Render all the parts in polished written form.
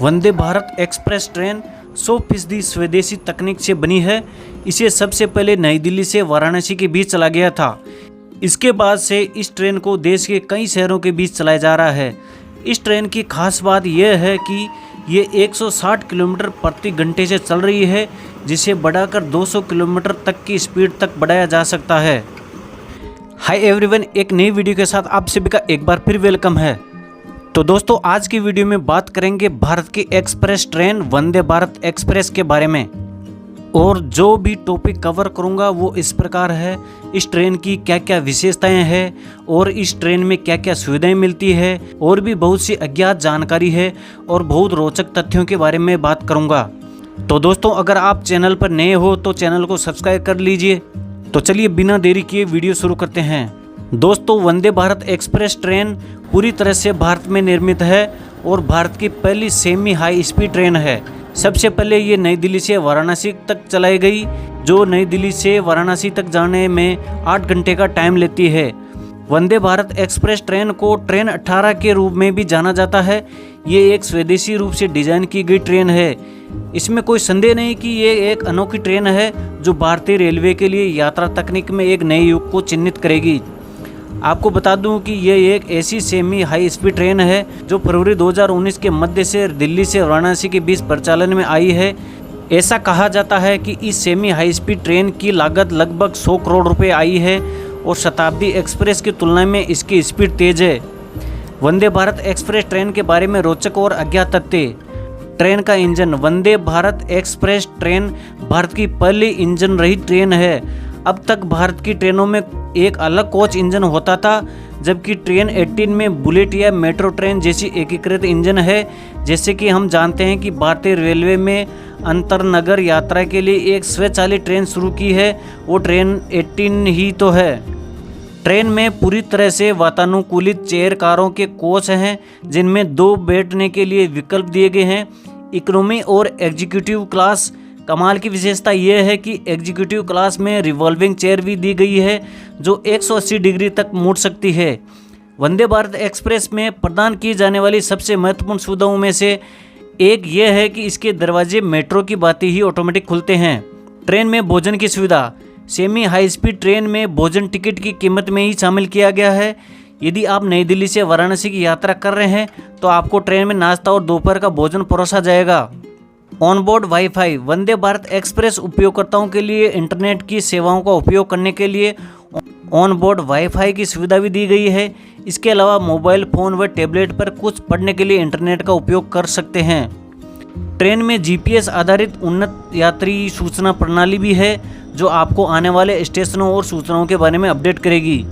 वंदे Bharat express train 100% स्वदेशी तकनीक से बनी है। इसे सबसे पहले नई दिल्ली से वाराणसी के बीच चला गया था। इसके बाद से इस ट्रेन को देश के कई शहरों के बीच चलाया जा रहा है। इस ट्रेन की खास बात यह है कि ये 160 किलोमीटर प्रति घंटे से चल रही है, जिसे बढ़ाकर 200 किलोमीटर तक की स्पीड तक बढ़ाया जा सकता है। हाय एवरीवन, एक नई वीडियो के साथ आप सभी का एक बार फिर वेलकम है। तो दोस्तों, आज की वीडियो में बात करेंगे भारत की एक्सप्रेस ट्रेन वंदे भारत एक्सप्रेस के बारे में। और जो भी टॉपिक कवर करूंगा वो इस प्रकार है। इस ट्रेन की क्या क्या विशेषताएं हैं और इस ट्रेन में क्या क्या सुविधाएं मिलती है, और भी बहुत सी अज्ञात जानकारी है और बहुत रोचक तथ्यों के बारे में बात करूंगा। तो दोस्तों, अगर आप चैनल पर नए हो तो चैनल को सब्सक्राइब कर लीजिए। तो चलिए बिना देरी किए वीडियो शुरू करते हैं। दोस्तों, वंदे भारत एक्सप्रेस ट्रेन पूरी तरह से भारत में निर्मित है और भारत की पहली सेमी हाई स्पीड ट्रेन है। सबसे पहले ये नई दिल्ली से वाराणसी तक चलाई गई, जो नई दिल्ली से वाराणसी तक जाने में 8 घंटे का टाइम लेती है। वंदे भारत एक्सप्रेस ट्रेन को ट्रेन 18 के रूप में भी जाना जाता है। ये एक स्वदेशी रूप से डिजाइन की गई ट्रेन है। इसमें कोई संदेह नहीं कि ये एक अनोखी ट्रेन है जो भारतीय रेलवे के लिए यात्रा तकनीक में एक नए युग को चिन्हित करेगी। आपको बता दूं कि ये एक ऐसी सेमी हाई स्पीड ट्रेन है जो फरवरी 2019 के मध्य से दिल्ली से वाराणसी के बीच प्रचलन में आई है। ऐसा कहा जाता है कि इस सेमी हाई स्पीड ट्रेन की लागत लगभग 100 करोड़ रुपए आई है और शताब्दी एक्सप्रेस की तुलना में इसकी स्पीड तेज है। वंदे भारत एक्सप्रेस ट्रेन के बारे में रोचक और अज्ञात तथ्य। ट्रेन का इंजन। वंदे भारत एक्सप्रेस ट्रेन भारत की पहली इंजन रहित ट्रेन है। अब तक भारत की ट्रेनों में एक अलग कोच इंजन होता था, जबकि ट्रेन 18 में बुलेट या मेट्रो ट्रेन जैसी एकीकृत इंजन है। जैसे कि हम जानते हैं कि भारतीय रेलवे में अंतरनगर यात्रा के लिए एक स्वचालित ट्रेन शुरू की है, वो ट्रेन 18 ही तो है। ट्रेन में पूरी तरह से वातानुकूलित चेयर कारों के कोच हैं, जिनमें 2 बैठने के लिए विकल्प दिए गए हैं, इकोनॉमी और एग्जीक्यूटिव क्लास। कमाल की विशेषता यह है कि एग्जीक्यूटिव क्लास में रिवॉल्विंग चेयर भी दी गई है जो 180 डिग्री तक मुड़ सकती है। वंदे भारत एक्सप्रेस में प्रदान की जाने वाली सबसे महत्वपूर्ण सुविधाओं में से एक यह है कि इसके दरवाजे मेट्रो की भांति ही ऑटोमेटिक खुलते हैं। ट्रेन में भोजन की सुविधा। सेमी हाई स्पीड ट्रेन में भोजन टिकट की कीमत में ही शामिल किया गया है। यदि आप नई दिल्ली से वाराणसी की यात्रा कर रहे हैं तो आपको ट्रेन में नाश्ता और दोपहर का भोजन परोसा जाएगा। Onboard wifi. Vande Bharat express उपयोगकर्ताओं के लिए इंटरनेट की सेवाओं का उपयोग करने के लिए ऑनबोर्ड वाईफाई की सुविधा भी दी गई है। इसके अलावा मोबाइल फ़ोन व टैबलेट पर कुछ पढ़ने के लिए इंटरनेट का उपयोग कर सकते हैं। ट्रेन में जीपीएस आधारित उन्नत यात्री सूचना प्रणाली भी है, जो आपको आने वाले स्टेशनों और सूचनाओं के बारे में अपडेट करेगी।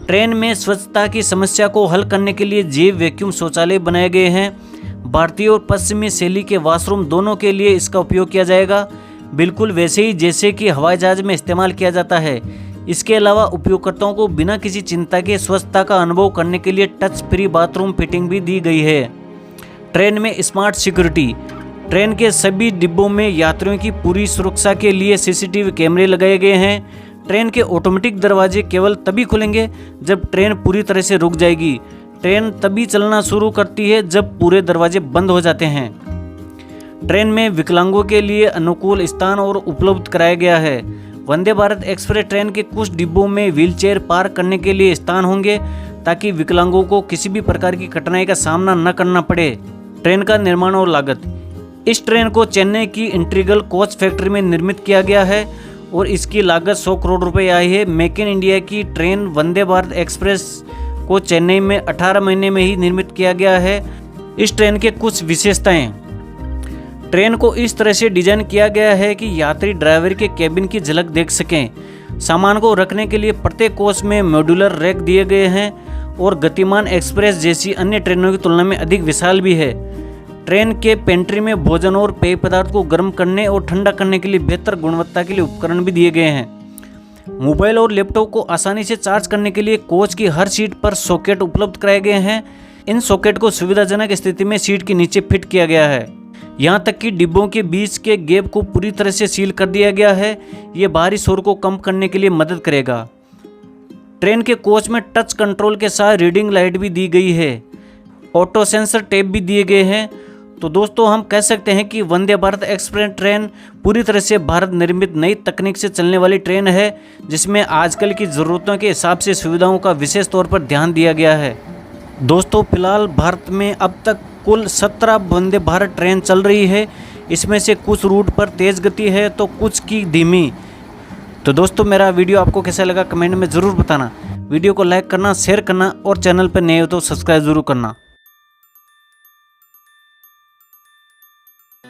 ट्रेन में स्वच्छता की समस्या को हल करने के लिए जैव वैक्यूम शौचालय बनाए गए हैं। भारतीय और पश्चिमी शैली के वॉशरूम दोनों के लिए इसका उपयोग किया जाएगा, बिल्कुल वैसे ही जैसे कि हवाई जहाज में इस्तेमाल किया जाता है। इसके अलावा उपयोगकर्ताओं को बिना किसी चिंता के स्वच्छता का अनुभव करने के लिए टच फ्री बाथरूम फिटिंग भी दी गई है। ट्रेन में स्मार्ट सिक्योरिटी। ट्रेन के सभी डिब्बों में यात्रियों की पूरी सुरक्षा के लिए सीसीटीवी कैमरे लगाए गए हैं। ट्रेन के ऑटोमेटिक दरवाजे केवल तभी खुलेंगे जब ट्रेन पूरी तरह से रुक जाएगी। ट्रेन तभी चलना शुरू करती है जब पूरे दरवाजे बंद हो जाते हैं। ट्रेन में विकलांगों के लिए अनुकूल स्थान और उपलब्ध कराया गया है। वंदे भारत एक्सप्रेस ट्रेन के कुछ डिब्बों में व्हीलचेयर पार्क करने के लिए स्थान होंगे, ताकि विकलांगों को किसी भी प्रकार की कठिनाई का सामना न करना पड़े। ट्रेन का निर्माण और लागत। इस ट्रेन को चेन्नई की इंटीग्रल कोच फैक्ट्री में निर्मित किया गया है और इसकी लागत 100 करोड़ रुपए आई है। मेक इन इंडिया की ट्रेन वंदे भारत एक्सप्रेस को चेन्नई में 18 महीने में ही निर्मित किया गया है। इस ट्रेन के कुछ विशेषताएं। ट्रेन को इस तरह से डिजाइन किया गया है कि यात्री ड्राइवर के केबिन की झलक देख सकें। सामान को रखने के लिए प्रत्येक कोच में मॉड्यूलर रैक दिए गए हैं और गतिमान एक्सप्रेस जैसी अन्य ट्रेनों की तुलना में अधिक विशाल भी है। ट्रेन के पेंट्री में भोजन और पेय पदार्थ को गर्म करने और ठंडा करने के लिए बेहतर गुणवत्ता के लिए उपकरण भी दिए गए हैं। मोबाइल और लैपटॉप को आसानी से चार्ज करने के लिए कोच की हर सीट पर सॉकेट उपलब्ध कराए गए हैं। इन सॉकेट को सुविधाजनक स्थिति में सीट के नीचे फिट किया गया है। यहाँ तक कि डिब्बों के बीच के गैप को पूरी तरह से सील कर दिया गया है। ये बाहरी शोर को कम करने के लिए मदद करेगा। ट्रेन के कोच में टच कंट्रोल के साथ रीडिंग लाइट भी दी गई है। ऑटो सेंसर टेप भी दिए गए हैं। तो दोस्तों हम कह सकते हैं कि वंदे भारत एक्सप्रेस ट्रेन पूरी तरह से भारत निर्मित नई तकनीक से चलने वाली ट्रेन है, जिसमें आजकल की ज़रूरतों के हिसाब से सुविधाओं का विशेष तौर पर ध्यान दिया गया है। दोस्तों फिलहाल भारत में अब तक कुल 17 वंदे भारत ट्रेन चल रही है। इसमें से कुछ रूट पर तेज़ गति है तो कुछ की धीमी। तो दोस्तों मेरा वीडियो आपको कैसा लगा कमेंट में ज़रूर बताना। वीडियो को लाइक करना, शेयर करना और चैनल पर नए हो तो सब्सक्राइब ज़रूर करना।